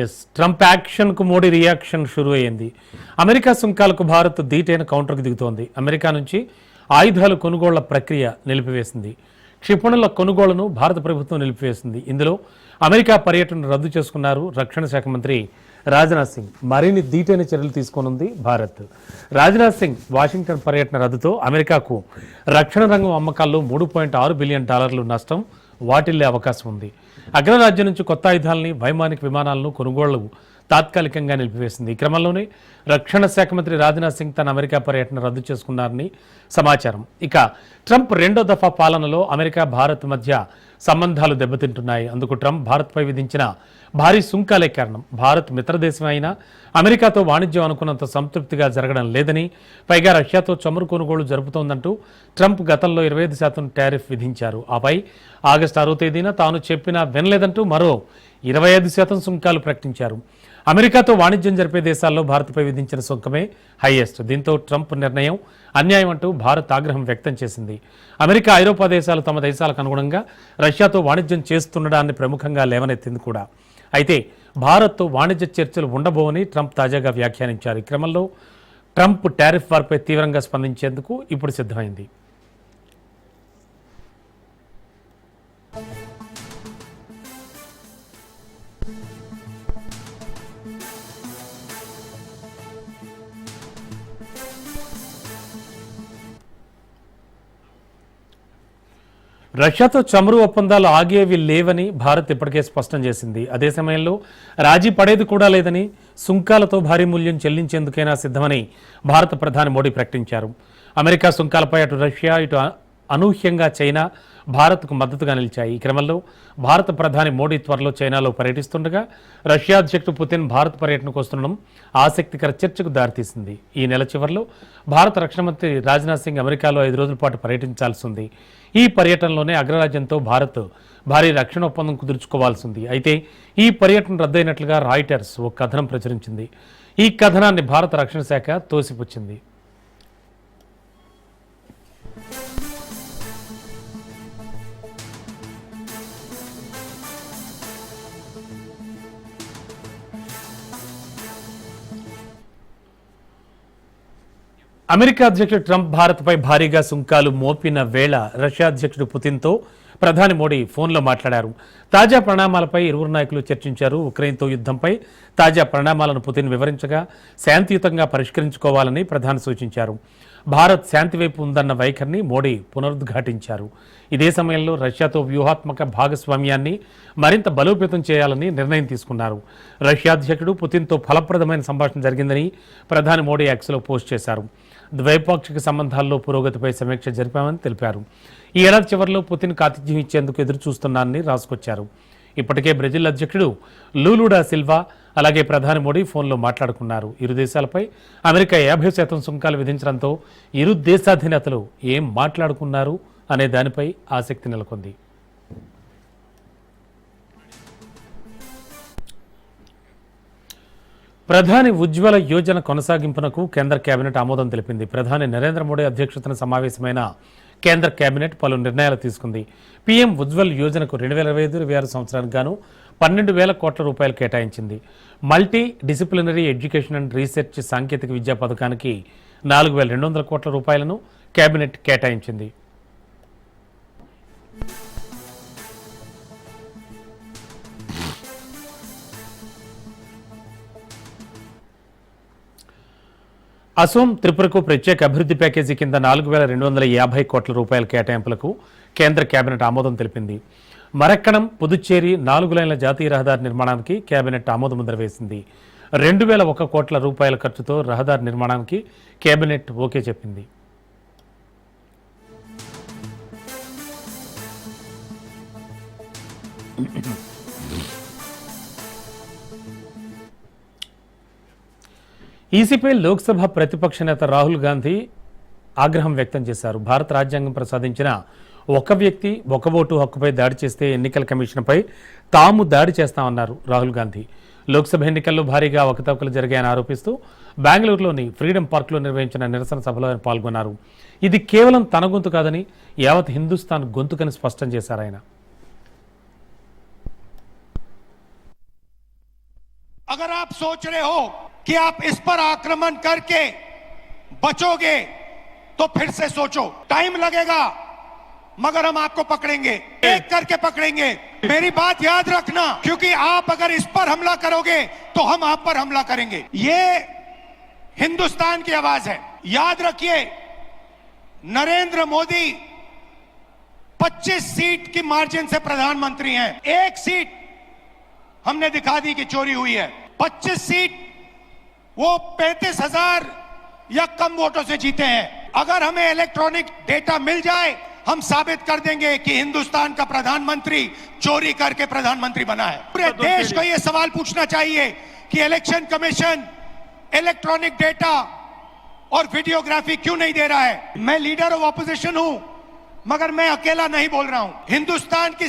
Yes, Trump యాక్షన్కు Modi reaction షురూ అయ్యింది. America సుంకాలకు Bharat ధీటైన కౌంటర్కు దిగుతోంది. America నుంచి ఆయుధాలు కొనుగోళ్ల ప్రక్రియ నిలిపివేసింది. క్షిపణుల కొనుగోళ్లను భారత ప్రభుత్వం నిలిపివేసింది. ఇందులో అమెరికా పర్యటన రద్దు చేసుకున్నారు రక్షణ శాఖ మంత్రి రాజ్నాథ్ సింగ్. మరిన్ని ధీటైన చర్యలు తీసుకోనుంది భారత్. రాజ్నాథ్ సింగ్ వాషింగ్టన్ పర్యటన రద్దుతో అమెరికాకు రక్షణ రంగం అమ్మకాల్లో $3.6 బిలియన్ నష్టం వాటిల్లే అవకాశం ఉంది. అగ్రరాజ్యం నుంచి కొత్త ఆయుధాలని, వైమానిక విమానాలను కొనుగోళ్లు తాత్కాలికంగా నిలిపివేసింది. ఈ క్రమంలోనే రక్షణ శాఖ మంత్రి రాజ్నాథ్ సింగ్ తన అమెరికా పర్యటన రద్దు చేసుకున్నారని సమాచారం. ఇక ట్రంప్ రెండో దఫా పాలనలో అమెరికా భారత్ మధ్య సంబంధాలు దెబ్బతింటున్నాయి. అందుకు ట్రంప్ భారత్పై విధించిన భారీ సుంకాలే కారణం. భారత్ మిత్రదేశం అయినా అమెరికాతో వాణిజ్యం అనుకున్నంత సంతృప్తిగా జరగడం లేదని, పైగా రష్యాతో చమురు కొనుగోలు జరుపుతోందంటూ ట్రంప్ గతంలో 25% టారిఫ్ విధించారు. ఆపై ఆగస్టు 6వ తేదీన తాను చెప్పినా వినలేదంటూ మరో 25% సుంకాలు ప్రకటించారు. అమెరికాతో వాణిజ్యం జరిపే దేశాల్లో భారత్పై విధించిన సుంకమే హైయెస్ట్. దీంతో ట్రంప్ నిర్ణయం అన్యాయం అంటూ భారత్ ఆగ్రహం వ్యక్తం చేసింది. అమెరికా, ఐరోపా దేశాలు తమ దేశాలకు అనుగుణంగా రష్యాతో వాణిజ్యం చేస్తుండడాన్ని ప్రముఖంగా లేవనెత్తింది కూడా. అయితే భారత్తో వాణిజ్య చర్చలు ఉండబోవని ట్రంప్ తాజాగా వ్యాఖ్యానించారు. ఈ క్రమంలో ట్రంప్ టారిఫ్ వార్పై తీవ్రంగా స్పందించేందుకు ఇప్పుడు సిద్ధమైంది. రష్యాతో చమురు ఒప్పందాలు ఆగేవి లేవని భారత్ ఇప్పటికే స్పష్టం చేసింది. అదే సమయంలో రాజీ పడేది కూడా లేదని, సుంకాలతో భారీ మూల్యం చెల్లించేందుకైనా సిద్ధమని భారత ప్రధాని మోడీ ప్రకటించారు. అమెరికా సుంకాలపై అటు రష్యా, ఇటు అనూహ్యంగా చైనా భారత్కు మద్దతుగా నిలిచాయి. ఈ క్రమంలో భారత ప్రధాని మోడీ త్వరలో చైనాలో పర్యటిస్తుండగా రష్యా అధ్యక్షుడు పుతిన్ భారత్ పర్యటనకు వస్తుండడం ఆసక్తికర చర్చకు దారితీసింది. ఈ నెల చివరిలో భారత రక్షణ మంత్రి రాజ్నాథ్ సింగ్ అమెరికాలో 5 రోజుల పాటు పర్యటించాల్సి ఉంది. ఈ పర్యటనలోనే అగ్రరాజ్యంతో భారత్ భారీ రక్షణ ఒప్పందం కుదుర్చుకోవాల్సి ఉంది. అయితే ఈ పర్యటన రద్దయినట్లుగా రాయిటర్స్ ఓ కథనం ప్రచురించింది. ఈ కథనాన్ని భారత రక్షణ శాఖ తోసిపుచ్చింది. అమెరికా అధ్యక్షుడు ట్రంప్ భారత్పై భారీగా సుంకాలు మోపిన వేళ రష్యా అధ్యక్షుడు పుతిన్తో ప్రధాని మోడీ ఫోన్లో మాట్లాడారు. తాజా పరిణామాలపై ఇరువురు నాయకులు చర్చించారు. ఉక్రెయిన్తో యుద్ధంపై తాజా పరిణామాలను పుతిన్ వివరించగా శాంతియుతంగా పరిష్కరించుకోవాలని ప్రధాని సూచించారు. భారత్ శాంతి వైపు ఉందన్న వైఖరిని మోడీ పునరుద్ఘాటించారు. ఇదే సమయంలో రష్యాతో వ్యూహాత్మక భాగస్వామ్యాన్ని మరింత బలోపేతం చేయాలని నిర్ణయం తీసుకున్నారు. రష్యా అధ్యక్షుడు పుతిన్తో ఫలప్రదమైన సంభాషణ జరిగిందని ప్రధాని మోడీ ఎక్స్లో పోస్ట్ చేశారు. ద్వైపాక్షిక సంబంధాల్లో పురోగతిపై సమీక్ష జరిపామని తెలిపారు. ఈ ఏడాది చివరిలో పుతిన్కు ఆతిథ్యం ఇచ్చేందుకు ఎదురు చూస్తున్నారని రాసుకొచ్చారు. ఇప్పటికే బ్రెజిల్ అధ్యక్షుడు లూలుడా సిల్వా, అలాగే ప్రధాని మోడీ ఫోన్లో మాట్లాడుకున్నారు. ఇరు దేశాలపై అమెరికా 50% సుంకాలు విధించడంతో ఇరు దేశాధినేతలు ఏం మాట్లాడుకున్నారు అనే దానిపై ఆసక్తి నెలకొంది. ప్రధాని ఉజ్వల యోజన కొనసాగింపునకు కేంద్ర కేబినెట్ ఆమోదం తెలిపింది. ప్రధాని నరేంద్ర మోడీ అధ్యక్షతన సమావేశమైన కేంద్ర కేబినెట్ పలు నిర్ణయాలు తీసుకుంది. పీఎం ఉజ్వల్ యోజనకు 2025-26 సంవత్సరానికి గాను 12,000 కోట్ల రూపాయలు కేటాయించింది. Multi disciplinary education and research సాంకేతిక విద్యా పథకానికి 4,200 కోట్ల రూపాయలను కేబినెట్ కేటాయించింది. అసోం, త్రిపురకు ప్రత్యేక అభివృద్ధి ప్యాకేజీ కింద 4,250 కోట్ల రూపాయల కేటాయింపులకు కేంద్ర కేబినెట్ ఆమోదం తెలిపింది. మరక్కణం, పుదుచ్చేరి 4 లైన్ల జాతీయ రహదారి నిర్మాణానికి కేబినెట్ ఆమోదముద్ర వేసింది. 2,001 కోట్ల రూపాయల ఖర్చుతో రహదారి నిర్మాణానికి కేబినెట్ ఓకే చెప్పింది. ఈసీపై లోక్సభ ప్రతిపక్ష నేత రాహుల్ గాంధీ ఆగ్రహం వ్యక్తం చేశారు. భారత రాజ్యాంగం ప్రసాదించిన ఒక వ్యక్తి ఒక ఓటు హక్కుపై దాడి చేస్తే ఎన్నికల కమిషన్పై తాము దాడి చేస్తామన్నారు రాహుల్ గాంధీ. లోక్సభ ఎన్నికల్లో భారీగా అవకతవకలు జరిగాయని ఆరోపిస్తూ బెంగళూరులోని ఫ్రీడమ్ పార్క్లో నిర్వహించిన నిరసన సభలో ఆయన పాల్గొన్నారు. ఇది కేవలం తన గొంతు కాదని యావత్ హిందుస్థాన్ గొంతుకని స్పష్టం చేశారు ఆయన. अगर आप सोच रहे हो कि आप इस पर आक्रमण करके बचोगे तो फिर से सोचो, टाइम लगेगा मगर हम आपको पकड़ेंगे, एक करके पकड़ेंगे। मेरी बात याद रखना, क्योंकि आप अगर इस पर हमला करोगे तो हम आप पर हमला करेंगे। ये हिंदुस्तान की आवाज है, याद रखिए। नरेंद्र मोदी 25 सीट की मार्जिन से प्रधानमंत्री हैं। एक सीट हमने दिखा दी कि चोरी हुई है। 25 सीट वो 35,000 या कम वोटों से जीते हैं। अगर हमें इलेक्ट्रॉनिक डेटा मिल जाए, हम साबित कर देंगे कि हिंदुस्तान का प्रधानमंत्री चोरी करके प्रधानमंत्री बना है। पूरे देश को यह सवाल पूछना चाहिए कि इलेक्शन कमीशन इलेक्ट्रॉनिक डेटा और वीडियोग्राफी क्यों नहीं दे रहा है। मैं लीडर ऑफ ऑपोजिशन हूं, मगर मैं अकेला नहीं बोल रहा हूं। हिंदुस्तान की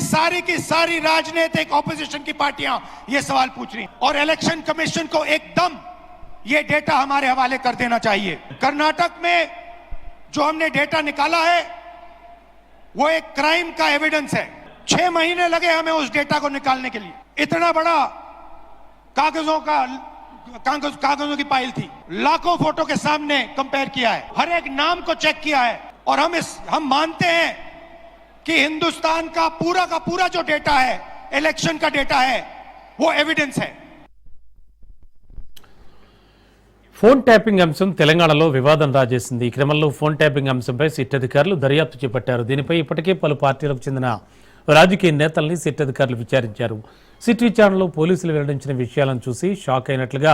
सारी राजनीतिक ऑपोजिशन की पार्टियां ये सवाल पूछ रही और इलेक्शन कमीशन को एकदम ये डेटा हमारे हवाले कर देना चाहिए। कर्नाटक में जो हमने डेटा निकाला है वो एक क्राइम का एविडेंस है। 6 महीने लगे हमें उस डेटा को निकालने के लिए। इतना बड़ा कागजों की पाइल थी, लाखों फोटो के सामने कंपेयर किया है, हर एक नाम को चेक किया है। और हम मानते हैं कि हिंदुस्तान का पूरा जो डेटा है, इलेक्शन का डेटा है, वो एविडेंस है। ఫోన్ ట్యాపింగ్ అంశం తెలంగాణలో వివాదం రాజేసింది. ఈ క్రమంలో ఫోన్ ట్యాపింగ్ అంశంపై సిట్ అధికారులు దర్యాప్తు చేపట్టారు. దీనిపై ఇప్పటికే పలు పార్టీలకు చెందిన రాజకీయ నేతల్ని సిట్ అధికారులు విచారించారు. సిట్ విచారణలో పోలీసులు వెల్లడించిన విషయాలను చూసి షాక్ అయినట్లుగా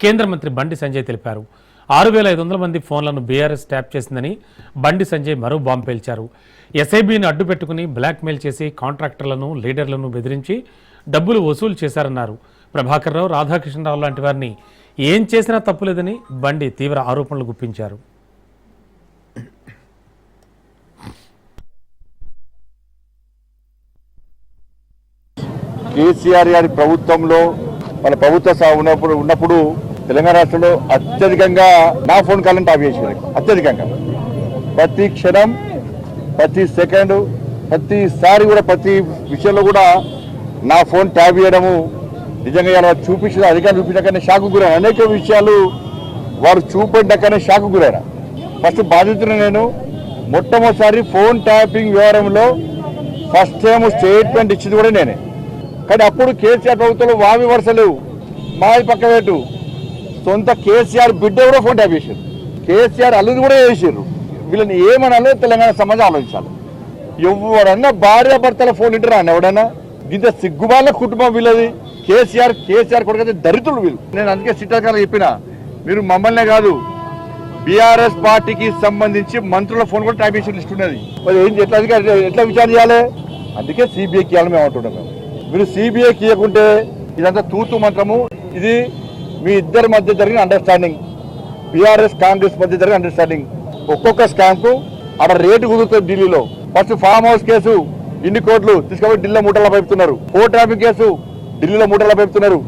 కేంద్ర మంత్రి బండి సంజయ్ తెలిపారు. 6,500 మంది ఫోన్లను బీఆర్ఎస్ ట్యాప్ చేసిందని బండి సంజయ్ మరో బాంబు పేల్చారు. ఎస్ఐబిని అడ్డు పెట్టుకుని బ్లాక్మెయిల్ చేసి కాంట్రాక్టర్లను, లీడర్లను బెదిరించి డబ్బులు వసూలు చేశారన్నారు. ప్రభాకర్ రావు, రాధాకృష్ణరావు లాంటి వారిని ఏం చేసినా తప్పులేదని బండి తీవ్ర ఆరోపణలు గుప్పించారు. కేసీఆర్ గారి ప్రభుత్వంలో మన ప్రభుత్వ ఉన్నప్పుడు తెలంగాణ రాష్ట్రంలో అత్యధికంగా నా ఫోన్ కాల్ని ట్యాప్ చేసేది. అత్యధికంగా ప్రతి క్షణం, ప్రతి సెకండ్, ప్రతిసారి కూడా ప్రతి విషయంలో కూడా నా ఫోన్ ట్యాప్ చేయడము నిజంగా ఇలా చూపించిన అధికారులు చూపించాకనే షాకు గురైన. అనేక విషయాలు వారు చూపెట్టాకనే షాకు గురైన. ఫస్ట్ బాధితులు నేను మొట్టమొదటిసారి ఫోన్ ట్యాపింగ్ వ్యవహారంలో ఫస్ట్ టైం స్టేట్మెంట్ ఇచ్చింది కూడా నేనే. కానీ అప్పుడు కేసీఆర్ ప్రభుత్వంలో వావి వరుస లేవు, మాది పక్క పెట్టు. సొంత కేసీఆర్ బిడ్డ కూడా ఫోన్ ట్యాప్ చేశారు, కేసీఆర్ అల్లుని కూడా చేశారు. వీళ్ళని ఏమనాలో తెలంగాణ సమాజం ఆలోచించాలి. ఎవడన్నా భార్యాభర్తల ఫోన్ ఇంటారా అని ఎవడన్నా? ఇంత సిగ్గుబాల కుటుంబం వీళ్ళది. కేసీఆర్ కొడుకైతే దరిద్రులు వీళ్ళు. నేను అందుకే సిట్టాకాలు చెప్పిన, మీరు మమ్మల్నే కాదు బీఆర్ఎస్ పార్టీకి సంబంధించి మంత్రుల ఫోన్ కూడా ట్యాప్ చేసి లిస్ట్ ఉన్నది. మరి ఎట్లా విచారణ చేయాలి? అందుకే సిబిఐకి ఇవ్వాలని మేము అంటున్నాం. మీరు సిబిఐకి ఇవ్వకుంటే ఇదంతా తూతు మంత్రము. ఇది మీ ఇద్దరి మధ్య జరిగిన అండర్స్టాండింగ్, బీఆర్ఎస్ కాంగ్రెస్ మధ్య జరిగిన అండర్స్టాండింగ్. ఒక్కొక్క స్కామ్ కు అక్కడ రేటు కుదురుతుంది ఢిల్లీలో. ఫస్ట్ ఫామ్ హౌస్ కేసు ఇన్ని కోట్లు తీసుకొని ఢిల్లీలో మూటలా పైపుతున్నారు. ఫోన్ ట్రాఫిక్ కేసు ఢిల్లీలో మూటలా పైపుతున్నారు.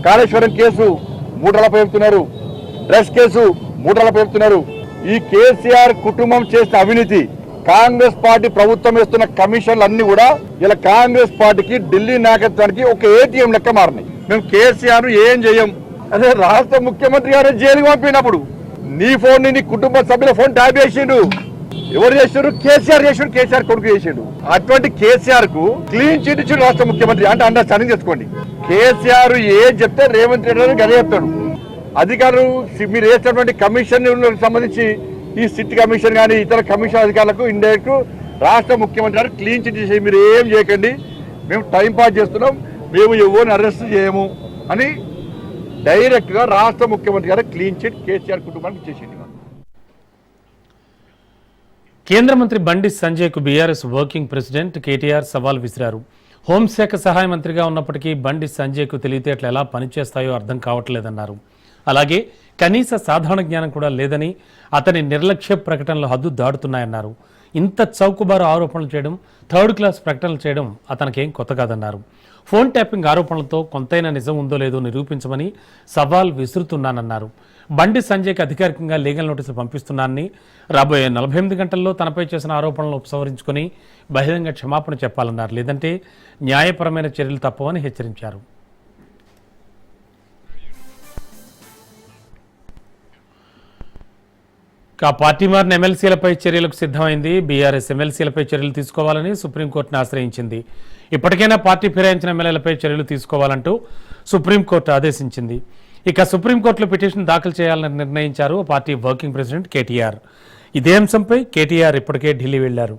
కాళేశ్వరం కేసు మూటలా పైపుతున్నారు. డ్రగ్స్ కేసు మూటలా పైపుతున్నారు. ఈ కేసీఆర్ కుటుంబం చేసిన అవినీతి, కాంగ్రెస్ పార్టీ ప్రభుత్వం వేస్తున్న కమిషన్లు అన్ని కూడా ఇలా కాంగ్రెస్ పార్టీకి, ఢిల్లీ నాయకత్వానికి ఒక ఏటీఎం లెక్క మారినాయి. మేము కేసీఆర్ ఏం చేయం. అదే రాష్ట్ర ముఖ్యమంత్రి గారు జైలుకి పంపినప్పుడు నీ ఫోన్ నీ కుటుంబ సభ్యుల ఫోన్ ట్యాప్ చేసిండు. ఎవరు చేసారు? కేసీఆర్ చేసాడు, కేసీఆర్ కొడుకు చేసాడు. అటువంటి కేసీఆర్ కు క్లీన్ చిట్ ఇచ్చాడు రాష్ట్ర ముఖ్యమంత్రి. అంటే అండర్స్టాండింగ్ చేసుకోండి. కేసీఆర్ ఏం చెప్తే రేవంత్ రెడ్డి గదే చెప్తాడు. అధికారులు మీరు వేసినటువంటి కమిషన్ సంబంధించి ఈ సిట్ కమిషన్ కానీ ఇతర కమిషన్ అధికారులకు ఇండైరెక్ట్ రాష్ట్ర ముఖ్యమంత్రి గారు క్లీన్ చిట్ చేసి మీరు ఏం చేయకండి, మేము టైం పాస్ చేస్తున్నాం, మేము ఎవరిని అరెస్ట్ చేయము అని డైరెక్ట్ గా రాష్ట్ర ముఖ్యమంత్రి గారు క్లీన్ చిట్ కేసీఆర్ కుటుంబానికి చేసింది. కేంద్ర మంత్రి బండి సంజయ్కు బీఆర్ఎస్ వర్కింగ్ ప్రెసిడెంట్ కేటీఆర్ సవాల్ విసిరారు. హోంశాఖ సహాయ మంత్రిగా ఉన్నప్పటికీ బండి సంజయ్కు తెలివితేటలు ఎలా పనిచేస్తాయో అర్థం కావట్లేదన్నారు. అలాగే కనీస సాధారణ జ్ఞానం కూడా లేదని, అతని నిర్లక్ష్య ప్రకటనలు హద్దు దాటుతున్నాయన్నారు. ఇంత చౌకబారు ఆరోపణలు చేయడం, థర్డ్ క్లాస్ ప్రకటనలు చేయడం అతనికేం కొత్త కాదన్నారు. ఫోన్ ట్యాపింగ్ ఆరోపణలతో కొంతైనా నిజం ఉందో లేదో నిరూపించమని సవాల్ విసురుతున్నానన్నారు. బండి సంజయ్కి అధికారికంగా లీగల్ నోటీసులు పంపిస్తున్నానని, రాబోయే 48 గంటల్లో తనపై చేసిన ఆరోపణలను ఉపసంహరించుకొని బహిరంగ క్షమాపణ చెప్పాలన్నారు. లేదంటే న్యాయపరమైన చర్యలు తప్పవని హెచ్చరించారు. ఆ పార్టీ మారిన ఎమ్మెల్సీలపై చర్యలకు సిద్ధమైంది. బీఆర్ఎస్ ఎమ్మెల్సీలపై చర్యలు తీసుకోవాలని సుప్రీంకోర్టును ఆశ్రయించింది. ఇప్పటికైనా పార్టీ ఫిరాయించిన ఎమ్మెల్యేలపై చర్యలు తీసుకోవాలంటూ సుప్రీంకోర్టు ఆదేశించింది. ఇక సుప్రీంకోర్టులో పిటిషన్ దాఖలు చేయాలని నిర్ణయించారు పార్టీ వర్కింగ్ ప్రెసిడెంట్ కేటీఆర్. ఇదే అంశంపై కేటీఆర్ ఇప్పటికే ఢిల్లీ వెళ్లారు.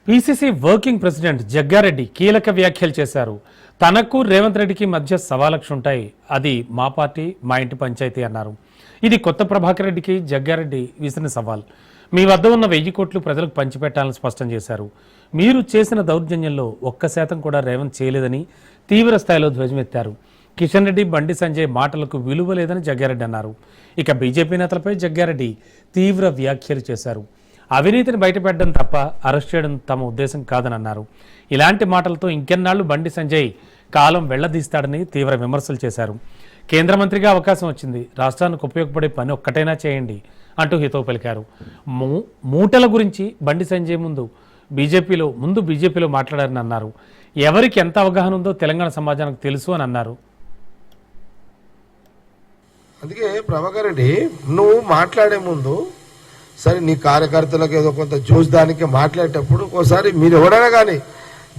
పీసీసీ వర్కింగ్ ప్రెసిడెంట్ జగ్గారెడ్డి కీలక వ్యాఖ్యలు చేశారు. తనకు రేవంత్ రెడ్డికి మధ్య సవాలక్ష ఉంటాయి, అది మా పార్టీ మా ఇంటి పంచాయతీ అన్నారు. ఇది కొత్త ప్రభాకర్ రెడ్డికి జగ్గారెడ్డి విసిరిన సవాల్. మీ వద్ద ఉన్న 1000 కోట్లు ప్రజలకు పంచిపెట్టాలని స్పష్టం చేశారు. మీరు చేసిన దౌర్జన్యంలో 1% కూడా రేవంత్ చేయలేదని తీవ్ర స్థాయిలో ధ్వజమెత్తారు. కిషన్ రెడ్డి, బండి సంజయ్ మాటలకు విలువ లేదని జగ్గారెడ్డి అన్నారు. ఇక బీజేపీ నేతలపై జగ్గారెడ్డి తీవ్ర వ్యాఖ్యలు చేశారు. అవినీతిని బయటపెట్టడం తప్ప అరెస్ట్ చేయడం తమ ఉద్దేశం కాదని అన్నారు. ఇలాంటి మాటలతో ఇంకెన్నాళ్లు బండి సంజయ్ కాలం వెళ్లదీస్తాడని తీవ్ర విమర్శలు చేశారు. కేంద్ర మంత్రిగా అవకాశం వచ్చింది, రాష్ట్రానికి ఉపయోగపడే పని ఒక్కటైనా చేయండి అంటూ హితవు పలికారు. మూటల గురించి బండి సంజయ్ ముందు బీజేపీలో మాట్లాడారని అన్నారు. ఎవరికి ఎంత అవగాహన ఉందో తెలంగాణ సమాజానికి తెలుసు అని అన్నారు. అందుకే ప్రభాకర్ రెడ్డి, నువ్వు మాట్లాడే ముందు సరే నీ కార్యకర్తలకు ఏదో కొంత చూసడానికి మాట్లాడేటప్పుడు ఒకసారి మీరు ఎవరైనా కానీ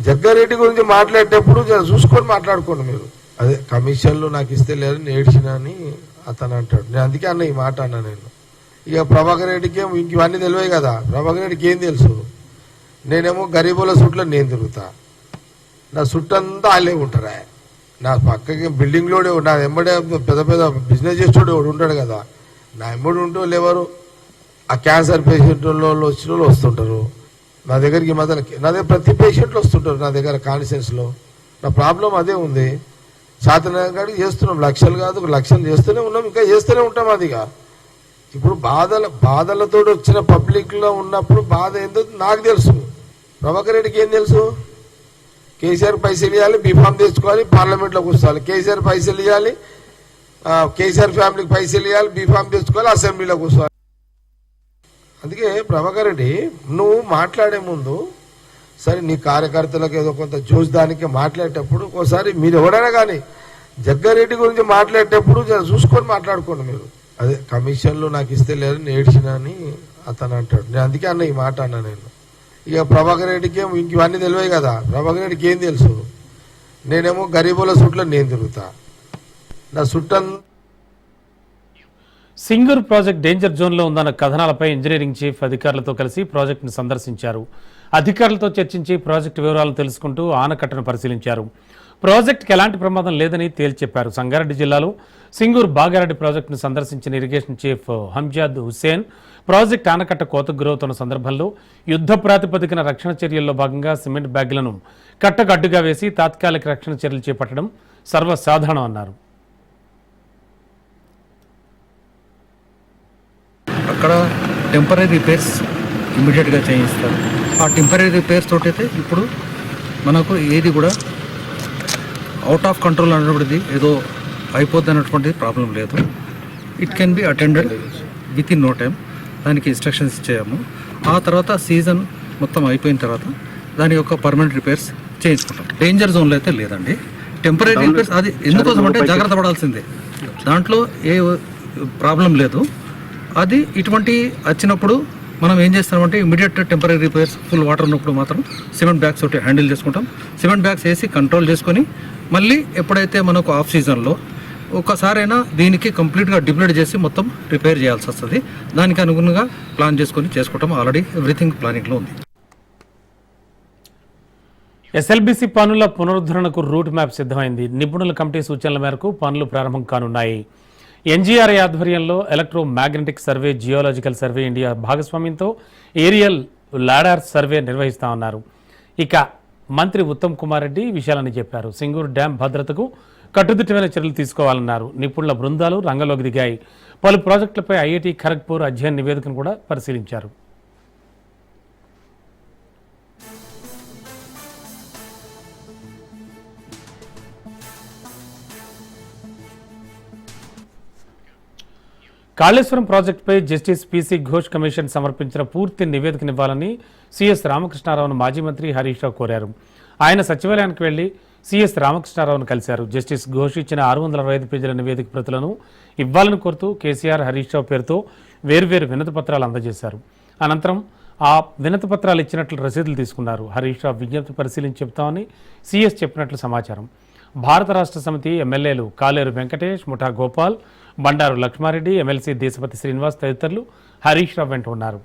జగ్గారెడ్డి గురించి మాట్లాడేటప్పుడు చూసుకొని మాట్లాడుకోండి. మీరు అదే కమిషన్లు నాకు ఇస్తే లేదని ఏడ్చినా అని అతను అంటాడు. నేను అందుకే అన్న ఈ మాట అన్నా నేను. ఇక ప్రభాకర్ రెడ్డికి ఇంక ఇవన్నీ తెలివే కదా. ప్రభాకర్ రెడ్డికి ఏం తెలుసు? నేనేమో గరీబుల చుట్టూ నేను తిరుగుతా, నా చుట్టంతా వాళ్ళే ఉంటారా. నా పక్కకి బిల్డింగ్లో నా ఎమ్మడే పెద్ద పెద్ద బిజినెస్ చేసేవాడు ఎవడు ఉంటాడు కదా. నా ఎమ్మడి ఉంటూ లేవరు ఆ క్యాన్సర్ పేషెంట్ వచ్చిన వాళ్ళు వస్తుంటారు నా దగ్గరికి. నా దగ్గర ప్రతి పేషెంట్లు వస్తుంటారు నా దగ్గర కాన్షియన్స్లో. నా ప్రాబ్లం అదే ఉంది. శాతనగాడికి చేస్తున్నాం, లక్షలు కాదు లక్షలు చేస్తూనే ఉన్నాం, ఇంకా చేస్తూనే ఉంటాం. అదిగా ఇప్పుడు బాధలతో వచ్చిన పబ్లిక్లో ఉన్నప్పుడు బాధ ఏందో నాకు తెలుసు. ప్రభాకర్ రెడ్డికి ఏం తెలుసు? కేసీఆర్ పైసలు ఇవ్వాలి, బీఫామ్ తెచ్చుకోవాలి, పార్లమెంట్లో కూర్చోవాలి. కేసీఆర్ పైసలు ఇవ్వాలి, కేసీఆర్ ఫ్యామిలీకి పైసలు ఇవ్వాలి, బీఫామ్ తెచ్చుకోవాలి, అసెంబ్లీలో కూర్చోవాలి. అందుకే ప్రభాకర్ రెడ్డి, నువ్వు మాట్లాడే ముందు సరే నీ కార్యకర్తలకు ఏదో కొంత చూసడానికి మాట్లాడేటప్పుడు ఒకసారి మీరు ఎవరైనా కానీ జగ్గారెడ్డి గురించి మాట్లాడేటప్పుడు చూసుకొని మాట్లాడుకోండి. మీరు అదే కమిషన్లు నాకు ఇస్తే లేదని ఏడ్చినా అని అతను అంటాడు. నేను అందుకే అన్న ఈ మాట అన్నా నేను. ఇక ప్రభాకర్ రెడ్డికి ఇంక ఇవన్నీ తెలివే కదా. ప్రభాకర్ రెడ్డికి ఏం తెలుసు? నేనేమో గరీబుల చుట్టూ నేను తిరుగుతా, నా చుట్టంతా. సింగూర్ ప్రాజెక్ట్ డేంజర్ జోన్లో ఉందన్న కథనాలపై ఇంజనీరింగ్ చీఫ్ అధికారులతో కలిసి ప్రాజెక్టును సందర్శించారు. అధికారులతో చర్చించి ప్రాజెక్టు వివరాలు తెలుసుకుంటూ ఆనకట్టను పరిశీలించారు. ప్రాజెక్టుకి ఎలాంటి ప్రమాదం లేదని తేల్చెప్పారు. సంగారెడ్డి జిల్లాలో సింగూర్ బాగారెడ్డి ప్రాజెక్టును సందర్శించిన ఇరిగేషన్ చీఫ్ హంజాద్ హుస్సేన్ ప్రాజెక్టు ఆనకట్ట కోతకు గురవుతున్న సందర్భంలో యుద్ధ ప్రాతిపదికన రక్షణ చర్యల్లో భాగంగా సిమెంట్ బ్యాగులను కట్టకు అడ్డుగా వేసి తాత్కాలిక రక్షణ చర్యలు చేపట్టడం సర్వసాధారణం అన్నారు. అక్కడ టెంపరీ రిపేర్స్ ఇమీడియట్గా చేయిస్తారు. ఆ టెంపరీ రిపేర్స్ తోటి అయితే ఇప్పుడు మనకు ఏది కూడా అవుట్ ఆఫ్ కంట్రోల్ అనేటువంటిది ఏదో అయిపోద్ది అన్నటువంటి ప్రాబ్లం లేదు. It can be attended within no time. దానికి ఇన్స్ట్రక్షన్స్ ఇచ్చాము. ఆ తర్వాత సీజన్ మొత్తం అయిపోయిన తర్వాత దాని యొక్క పర్మనెంట్ రిపేర్స్ చేయించుకుంటాం. డేంజర్ జోన్లో అయితే లేదండి. టెంపరీ రిపేర్స్ అది ఎందుకోసం అంటే జాగ్రత్త పడాల్సిందే, దాంట్లో ఏ ప్రాబ్లం లేదు. అది ఇటువంటి వచ్చినప్పుడు మనం ఏం చేస్తామంటే immediate temporary repairs full water ఉన్నప్పుడు మాత్రం సిమెంట్ బ్యాగ్స్ ఒకటి హ్యాండిల్ చేసుకుంటాం. సిమెంట్ బ్యాగ్స్ వేసి కంట్రోల్ చేసుకొని మళ్ళీ ఎప్పుడైతే మనకు ఆఫ్ సీజన్లో ఒక్కసారైనా దీనికి కంప్లీట్గా డిప్లైడ్ చేసి మొత్తం రిపేర్ చేయాల్సి వస్తుంది. దానికి అనుగుణంగా ప్లాన్ చేసుకుంటాం. ఆల్రెడీ ఎవ్రీథింగ్ ప్లానింగ్లో ఉంది. ఎస్ఎల్బీసీ పనుల పునరుద్ధరణకు రూట్ మ్యాప్ సిద్ధమైంది. నిపుణుల కమిటీ సూచనల మేరకు పనులు ప్రారంభం కానున్నాయి. ఎన్జీఆర్ ఆధ్వర్యంలో electro magnetic survey, geological survey India భాగస్వామ్యంతో ఏరియల్ లాడార్ సర్వే నిర్వహిస్తామన్నారు. ఇక మంత్రి ఉత్తమ్ కుమార్ రెడ్డి విషయాలని చెప్పారు. సింగూరు డ్యాం భద్రతకు కట్టుదిట్టమైన చర్యలు తీసుకోవాలన్నారు. నిపుణుల బృందాలు రంగంలోకి దిగాయి. పలు ప్రాజెక్టులపై ఐఐటి ఖరగ్పూర్ అధ్యయన నివేదికను కూడా పరిశీలించారు. కాళేశ్వరం ప్రాజెక్టుపై జస్టిస్ పీసీ ఘోష్ కమిషన్ సమర్పించిన పూర్తి నివేదికనివ్వాలని సిఎస్ రామకృష్ణారావును మాజీ మంత్రి హరీష్ రావు కోరారు. ఆయన సచివాలయానికి వెళ్లి సిఎస్ రామకృష్ణారావును కలిశారు. జస్టిస్ ఘోష్ ఇచ్చిన 665 పేజీల నివేదిక ప్రతులను ఇవ్వాలని కోరుతూ కేసీఆర్, హరీష్ రావు పేరుతో వేర్వేరు వినతి పత్రాలు అందజేశారు. అనంతరం ఆ వినతి పత్రాలు ఇచ్చినట్లు రసీదులు తీసుకున్నారు. హరీష్ రావు విజ్ఞప్తి పరిశీలించి చెప్తామని సిఎస్ చెప్పినట్లు సమాచారం. భారత రాష్ట్ర సమితి ఎమ్మెల్యేలు కాలేరు వెంకటేష్, ముఠా గోపాల్, బండారు లక్ష్మారెడ్డి, ఎమ్మెల్సీ దేశపతి శ్రీనివాస్ తదితరులు హరీష్ రావు వెంట ఉన్నారు.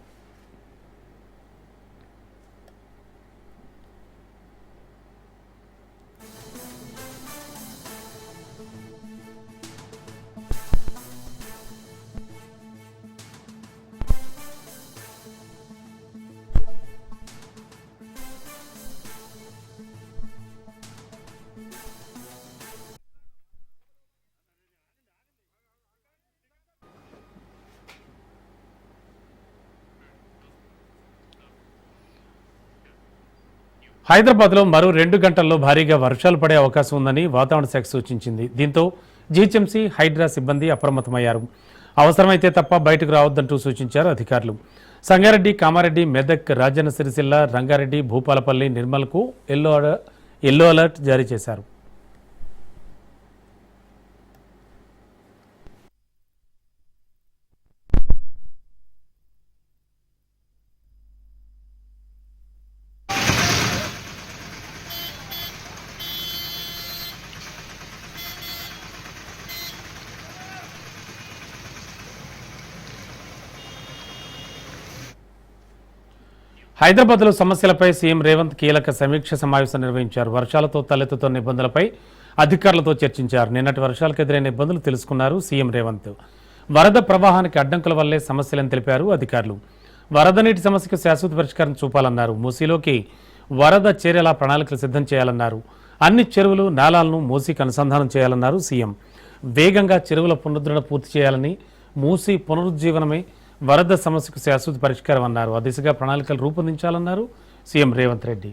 హైదరాబాద్లో మరో 2 గంటల్లో భారీగా వర్షాలు పడే అవకాశం ఉందని వాతావరణ శాఖ సూచించింది. దీంతో జీహెచ్ఎంసీ, హైడ్రా సిబ్బంది అప్రమత్తమయ్యారు. అవసరమైతే తప్ప బయటకు రావద్దంటూ సూచించారు అధికారులు. సంగారెడ్డి, కామారెడ్డి, మెదక్, రాజన్న సిరిసిల్ల, రంగారెడ్డి, భూపాలపల్లి, నిర్మల్కు ఎల్లో అలర్ట్ జారీ చేశారు. హైదరాబాద్లో సమస్యలపై సీఎం రేవంత్ కీలక సమీక్ష సమావేశం నిర్వహించారు. వర్షాలతో తలెత్తుతున్న ఇబ్బందులపై అధికారులతో చర్చించారు. నిన్నటి వర్షాలకు ఎదురైన ఇబ్బందులు తెలుసుకున్నారు సీఎం రేవంత్. వరద ప్రవాహానికి అడ్డంకుల వల్లే సమస్యలని తెలిపారు అధికారులు. వరద నీటి సమస్యకు శాశ్వత పరిష్కారం చూపాలన్నారు. మూసీలోకి వరద చేరేలా ప్రణాళికలు సిద్ధం చేయాలన్నారు. అన్ని చెరువులు, నాలాలను మూసీకి అనుసంధానం చేయాలన్నారు సీఎం. వేగంగా చెరువుల పునరుద్ధరణ పూర్తి చేయాలని, మూసీ పునరుజ్జీవనమే వరద సమస్యకు శాశ్వత పరిష్కారం అన్నారు. ఆ దిశగా ప్రణాళికలు రూపొందించాలన్నారు CM Revanth Reddy.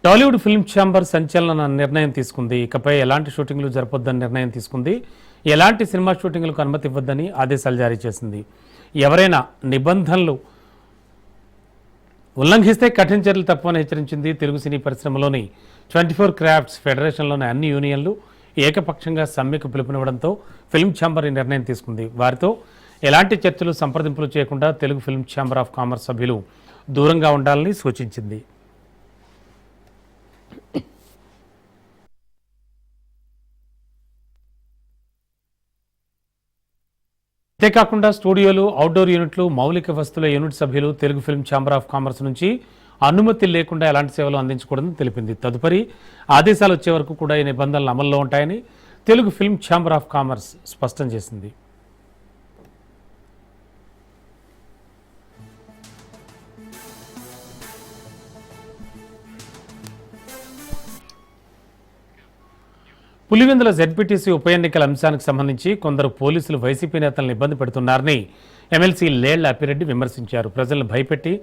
Tollywood film chamber సంచలన నిర్ణయం తీసుకుంది. ఇకపై ఎలాంటి షూటింగ్లు జరపొద్దని నిర్ణయం తీసుకుంది. ఎలాంటి సినిమా షూటింగ్లకు అనుమతి ఇవ్వద్దని ఆదేశాలు జారీ చేసింది. ఎవరైనా నిబంధనలు ఉల్లంఘిస్తే కఠిన చర్యలు తప్పవని హెచ్చరించింది. తెలుగు సినీ పరిశ్రమలోని 24 క్రాఫ్ట్స్ ఫెడరేషన్లోని అన్ని యూనియన్లు ఏకపక్షంగా సమ్మెకు పిలుపునివ్వడంతో ఫిల్మ్ ఛాంబర్ ఈ నిర్ణయం తీసుకుంది. వారితో ఎలాంటి చర్చలు, సంప్రదింపులు చేయకుండా Telugu film chamber of commerce సభ్యులు దూరంగా ఉండాలని సూచించింది. అంతేకాకుండా స్టూడియోలు, అవుట్డోర్ యూనిట్లు, మౌలిక వస్తువుల యూనిట్ సభ్యులు Telugu film chamber of commerce నుంచి అనుమతి లేకుండా ఎలాంటి సేవలు అందించకూడదని తెలిపింది. తదుపరి ఆదేశాలు వచ్చే వరకు కూడా ఈ నిబంధనలు అమల్లో ఉంటాయని Telugu film chamber of commerce స్పష్టం చేసింది. పులివెందుల జెడ్పీటీసీ ఉప ఎన్నికల అంశానికి సంబంధించి కొందరు పోలీసులు వైసీపీ నేతలను ఇబ్బంది పెడుతున్నారని ఎమ్మెల్సీ లేళ్ల అప్పిరెడ్డి విమర్శించారు. ప్రజలను భయపెట్టి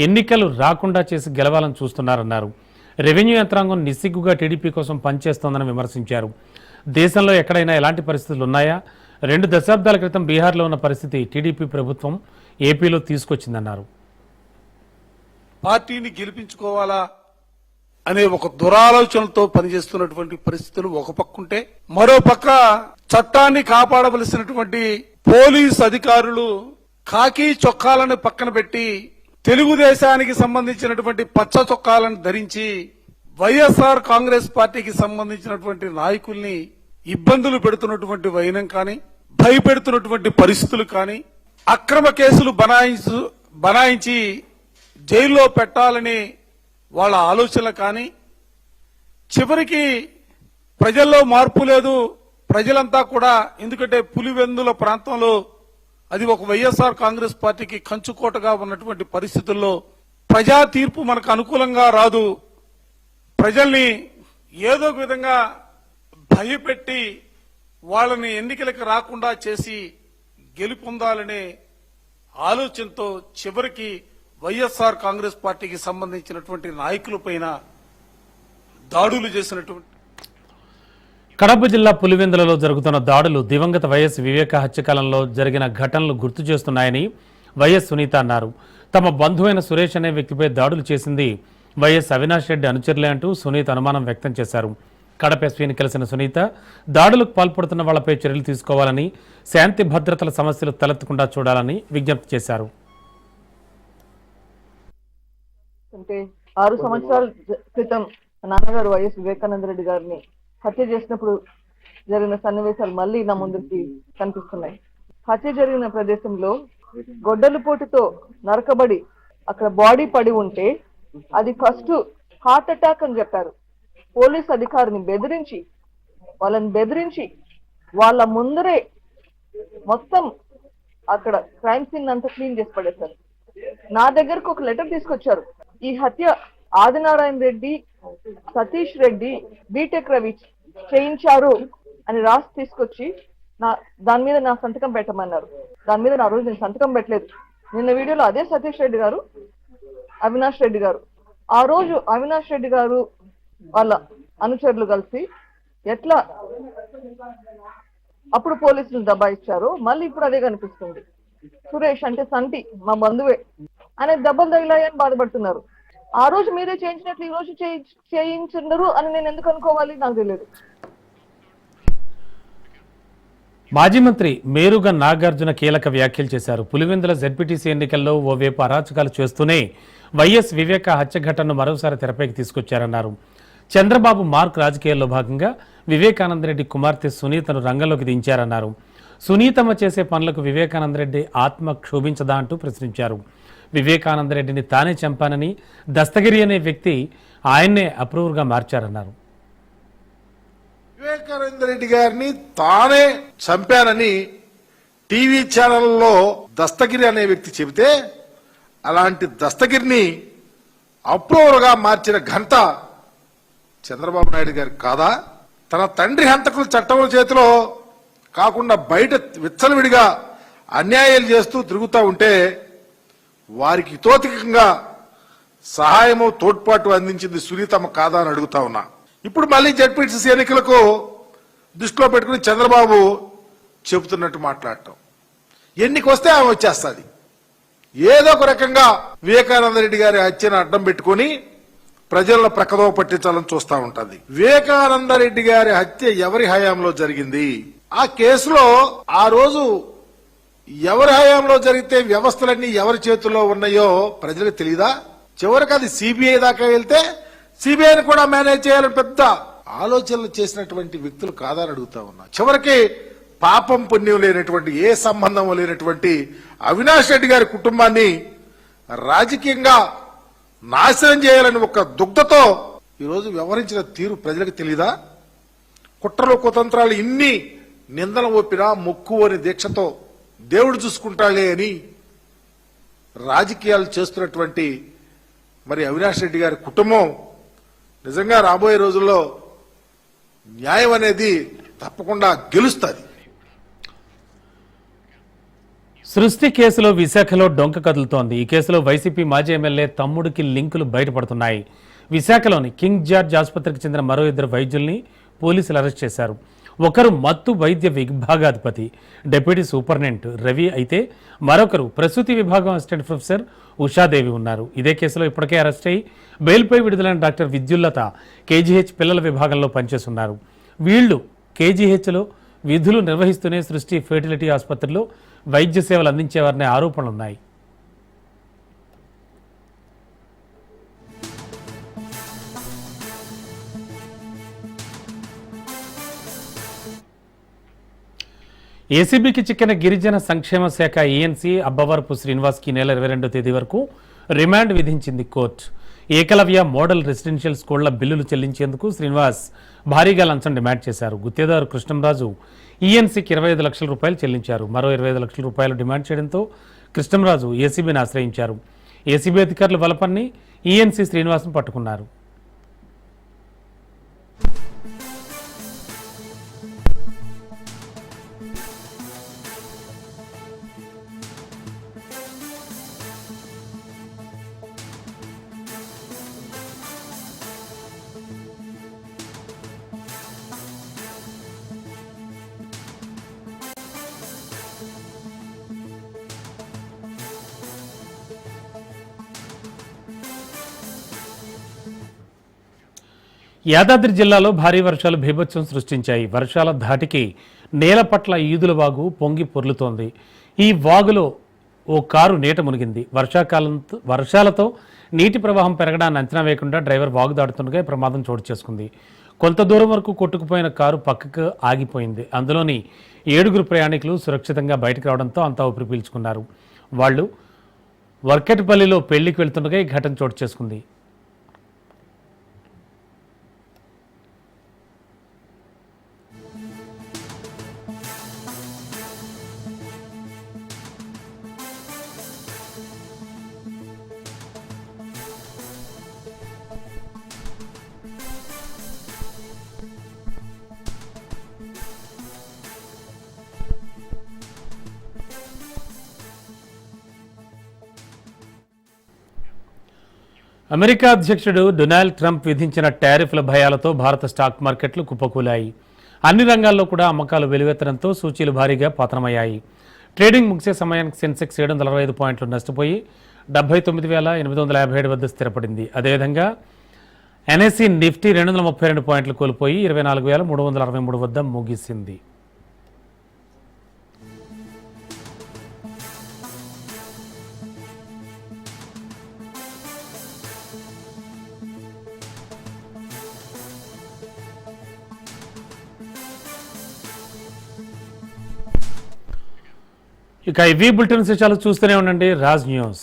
ఎన్నికలు రాకుండా చేసి గెలవాలని చూస్తున్నారన్నారు. రెవెన్యూ యంత్రాంగం నిస్సిగ్గుగా టీడీపీ కోసం పనిచేస్తోందని విమర్శించారు. దేశంలో ఎక్కడైనా ఎలాంటి పరిస్థితులు ఉన్నాయా? 2 దశాబ్దాల క్రితం బీహార్లో ఉన్న పరిస్థితి టీడీపీ ప్రభుత్వం ఏపీలో తీసుకొచ్చిందన్నారు. పార్టీని గెలిపించుకోవాలా అనే ఒక దురాలోచనతో పనిచేస్తున్నటువంటి పరిస్థితులు ఒక పక్కుంటే, మరో పక్క చట్టాన్ని కాపాడవలసినటువంటి పోలీస్ అధికారులు కాకి చొక్కాలను పక్కన పెట్టి తెలుగుదేశానికి సంబంధించినటువంటి పచ్చ చొక్కాలను ధరించి వైఎస్ఆర్ కాంగ్రెస్ పార్టీకి సంబంధించినటువంటి నాయకుల్ని ఇబ్బందులు పెడుతున్నటువంటి వైనం కానీ, భయపెడుతున్నటువంటి పరిస్థితులు కానీ, అక్రమ కేసులు బనాయించి జైల్లో పెట్టాలని వాళ్ళ ఆలోచనలు కానీ, చివరికి ప్రజల్లో మార్పు లేదు. ప్రజలంతా కూడా, ఎందుకంటే పులివెందుల ప్రాంతంలో అది ఒక వైఎస్ఆర్ కాంగ్రెస్ పార్టీకి కంచుకోటగా ఉన్నటువంటి పరిస్థితుల్లో ప్రజా తీర్పు మనకు అనుకూలంగా రాదు. ప్రజల్ని ఏదో ఒక విధంగా భయపెట్టి వాళ్ళని ఎన్నికలకు రాకుండా చేసి గెలుపొందాలనే ఆలోచనతో చివరికి వైఎస్ఆర్ కాంగ్రెస్ పార్టీకి సంబంధించినటువంటి నాయకులపైన దాడులు చేసినటువంటి కడప జిల్లా పులివెందులలో జరుగుతున్న దాడులు దివంగత వైఎస్ వివేక హత్యకాలంలో జరిగిన ఘటనలు గుర్తు చేస్తున్నాయని వైఎస్ సునీత అన్నారు. తమ బంధువైన సురేష్ అనే వ్యక్తిపై దాడులు చేసింది వైఎస్ అవినాష్ రెడ్డి అనుచరులే అంటూ సునీత అనుమానం వ్యక్తం చేశారు. కడప ఎస్పీని కలిసిన సునీత దాడులకు పాల్పడుతున్న వాళ్లపై చర్యలు తీసుకోవాలని, శాంతి భద్రతల సమస్యలు తలెత్తకుండా చూడాలని విజ్ఞప్తి చేశారు. అంటే 6 సంవత్సరాల క్రితం నాన్నగారు వైఎస్ వివేకానంద రెడ్డి గారిని హత్య చేసినప్పుడు జరిగిన సన్నివేశాలు మళ్ళీ నా ముందుకి కనిపిస్తున్నాయి. హత్య జరిగిన ప్రదేశంలో గొడ్డలి పోటుతో నరకబడి అక్కడ బాడీ పడి ఉంటే అది ఫస్ట్ హార్ట్ అటాక్ అని చెప్పారు. పోలీస్ అధికారిని బెదిరించి వాళ్ళ ముందరే మొత్తం అక్కడ క్రైమ్ సీన్ అంతా క్లీన్ చేసి పడేశారు. నా దగ్గరకు ఒక లెటర్ తీసుకొచ్చారు. ఈ హత్య ఆదినారాయణ రెడ్డి, సతీష్ రెడ్డి, బీటెక్ రవి చేయించారు అని రాసి తీసుకొచ్చి దాని మీద నా సంతకం పెట్టమన్నారు. దాని మీద నా రోజు నేను సంతకం పెట్టలేదు. నిన్న వీడియోలో అదే సతీష్ రెడ్డి గారు, అవినాష్ రెడ్డి గారు, ఆ రోజు అవినాష్ రెడ్డి గారు వాళ్ళ అనుచరులు కలిసి ఎట్లా అప్పుడు పోలీసులు దబాయిచ్చారు, మళ్ళీ ఇప్పుడు అదే కనిపిస్తుంది. సురేష్ అంటే సంటి మా బంధువే అనే దెబ్బలు తగిలాయని బాధపడుతున్నారు. ఆ రోజు మీరే చేయించినట్లు ఈ రోజు చేయించుండరు అని నేను ఎందుకు అనుకోవాలి, నాకు తెలియదు. మాజీ మంత్రి మేరుగ నాగార్జున కీలక వ్యాఖ్యలు చేశారు. పులివెందుల జెడ్పీటీసీ ఎన్నికల్లో ఓవైపు అరాచకాలు చేస్తూనే వైఎస్ వివేక హత్య ఘటనను మరోసారి తెరపైకి తీసుకొచ్చారన్నారు. చంద్రబాబు మార్క్ రాజకీయాల్లో భాగంగా వివేకానందరెడ్డి కుమార్తె సునీతను రంగంలోకి దించారన్నారు. సునీతమ్మ చేసే పనులకు వివేకానందరెడ్డి ఆత్మ క్షోభించదా అంటూ ప్రశ్నించారు. వివేకానందరెడ్డిని తానే చంపానని దస్తగిరి అనే వ్యక్తి ఆయన్నే అప్రూవర్గా మార్చారన్నారు. వివేకానంద రెడ్డి గారిని తానే చంపానని టీవీ ఛానల్లో దస్తగిరి అనే వ్యక్తి చెబితే అలాంటి దస్తగిరిని అప్రూవర్గా మార్చిన ఘనత చంద్రబాబు నాయుడు గారికి కాదా? తన తండ్రి హంతకులు చట్టముల చేతిలో కాకుండా బయట విచ్చలవిడిగా అన్యాయాలు చేస్తూ తిరుగుతూ ఉంటే వారికి తోతికంగా సహాయము తోడ్పాటు అందించింది సునీతమ్మ కాదా అని అడుగుతా ఉన్నా. ఇప్పుడు మళ్ళీ జెడ్పీటీసీ ఎన్నికలకు దృష్టిలో పెట్టుకుని చంద్రబాబు చెబుతున్నట్టు మాట్లాడటం, ఎన్నికొస్తే ఆమె వచ్చేస్తుంది. ఏదో ఒక రకంగా వివేకానంద రెడ్డి గారి హత్యను అడ్డం పెట్టుకుని ప్రజలను ప్రక్కదో పట్టించాలని చూస్తూ ఉంటుంది. వివేకానంద రెడ్డి గారి హత్య ఎవరి హయాంలో జరిగింది? ఆ కేసులో ఆ రోజు ఎవరి హయాంలో జరిగితే వ్యవస్థలన్నీ ఎవరి చేతుల్లో ఉన్నాయో ప్రజలకు తెలియదా? చివరికి అది సిబిఐ దాకా వెళ్తే సిబిఐని కూడా మేనేజ్ చేయాలని పెద్ద ఆలోచనలు చేసినటువంటి వ్యక్తులు కాదని అడుగుతా ఉన్నా. చివరికి పాపం పుణ్యం లేనటువంటి, ఏ సంబంధం లేనటువంటి అవినాష్ రెడ్డి గారి కుటుంబాన్ని రాజకీయంగా నాశనం చేయాలని ఒక దుగ్ధతో ఈరోజు వ్యవహరించిన తీరు ప్రజలకు తెలీదా? కుట్రలు కుతంత్రాలు ఇన్ని నిందలు ఒప్పినా మొక్కు అని దీక్షతో దేవుడు చూసుకుంటాడే అని రాజకీయాలు చేస్తున్నటువంటి మరి అవినాష్ రెడ్డి గారి కుటుంబం నిజంగా రాబోయే రోజుల్లో న్యాయం అనేది తప్పకుండా గెలుస్తుంది. సృష్టి కేసులో విశాఖలో డొంక కదులుతోంది. ఈ కేసులో వైసీపీ మాజీ ఎమ్మెల్యే తమ్ముడికి లింకులు బయటపడుతున్నాయి. విశాఖలోని కింగ్ జార్జ్ ఆసుపత్రికి చెందిన మరో 2 వైద్యుల్ని పోలీసులు అరెస్ట్ చేశారు. ఒకరు మత్తు వైద్య విభాగాధిపతి డిప్యూటీ సూపరింటెండెంట్ రవి అయితే మరొకరు ప్రసూతి విభాగం అసిస్టెంట్ ప్రొఫెసర్ ఉషాదేవి ఉన్నారు. ఇదే కేసులో ఇప్పటికే అరెస్ట్ అయి బెయిల్పై విడుదలైన డాక్టర్ విద్యుల్లత కేజీహెచ్ పిల్లల విభాగంలో పనిచేస్తున్నారు. వీళ్లు కేజీహెచ్లో విధులు నిర్వహిస్తూనే సృష్టి ఫెర్టిలిటీ ఆసుపత్రిలో వైద్య సేవలు అందించేవారనే ఆరోపణలున్నాయి. ఏసీబీకి చిక్కిన గిరిజన సంక్షేమ శాఖ ఏఎన్సీ అబ్బవరపు శ్రీనివాస్కి నెల 22వ తేదీ వరకు రిమాండ్ విధించింది కోర్టు. ఏకలవ్య మోడల్ రెసిడెన్షియల్ స్కూళ్ల బిల్లులు చెల్లించేందుకు శ్రీనివాస్ భారీగా లంచం డిమాండ్ చేశారు. గుత్తేదారు కృష్ణంరాజు ఈఎన్సీకి 25 లక్షల రూపాయలు చెల్లించారు. మరో 25 లక్షల రూపాయలు డిమాండ్ చేయడంతో కృష్ణంరాజు ఏసీబీని ఆశ్రయించారు. ఏసీబీ అధికారులు వలపన్ని ఈఎన్సీ శ్రీనివాస్ను పట్టుకున్నారు. యాదాద్రి జిల్లాలో భారీ వర్షాలు బీభత్సం సృష్టించాయి. వర్షాల ధాటికి నేల పట్ల ఈదుల వాగు పొంగి పొర్లుతోంది. ఈ వాగులో ఓ కారు నీట మునిగింది. వర్షాలతో నీటి ప్రవాహం పెరగడాన్ని అంచనా వేయకుండా డ్రైవర్ వాగు దాటుతుండగా ప్రమాదం చోటు చేసుకుంది. కొంత దూరం వరకు కొట్టుకుపోయిన కారు పక్కకు ఆగిపోయింది. అందులోని 7 ప్రయాణికులు సురక్షితంగా బయటకు రావడంతో అంతా ఊపిరి పీల్చుకున్నారు. వాళ్ళు వర్కెట్పల్లిలో పెళ్లికి వెళ్తుండగా ఈ ఘటన చోటు చేసుకుంది. అమెరికా అధ్యక్షుడు డొనాల్డ్ ట్రంప్ విధించిన టారిఫ్ల భయాలతో భారత స్టాక్ మార్కెట్లు కుప్పకూలాయి. అన్ని రంగాల్లో కూడా అమ్మకాలు వెలువెత్తడంతో సూచీలు భారీగా పతనమయ్యాయి. ట్రేడింగ్ ముగిసే సమయానికి సెన్సెక్స్ 725 పాయింట్లు నష్టపోయి 79,857 వద్ద స్థిరపడింది. అదేవిధంగా ఎన్ఎస్ఈ నిఫ్టీ 232 పాయింట్లు కోల్పోయి 24,363 వద్ద ముగిసింది. ఇక ఇవి బులెటిన్ విశేషాలు చూస్తూనే ఉండండి రాజ్ న్యూస్.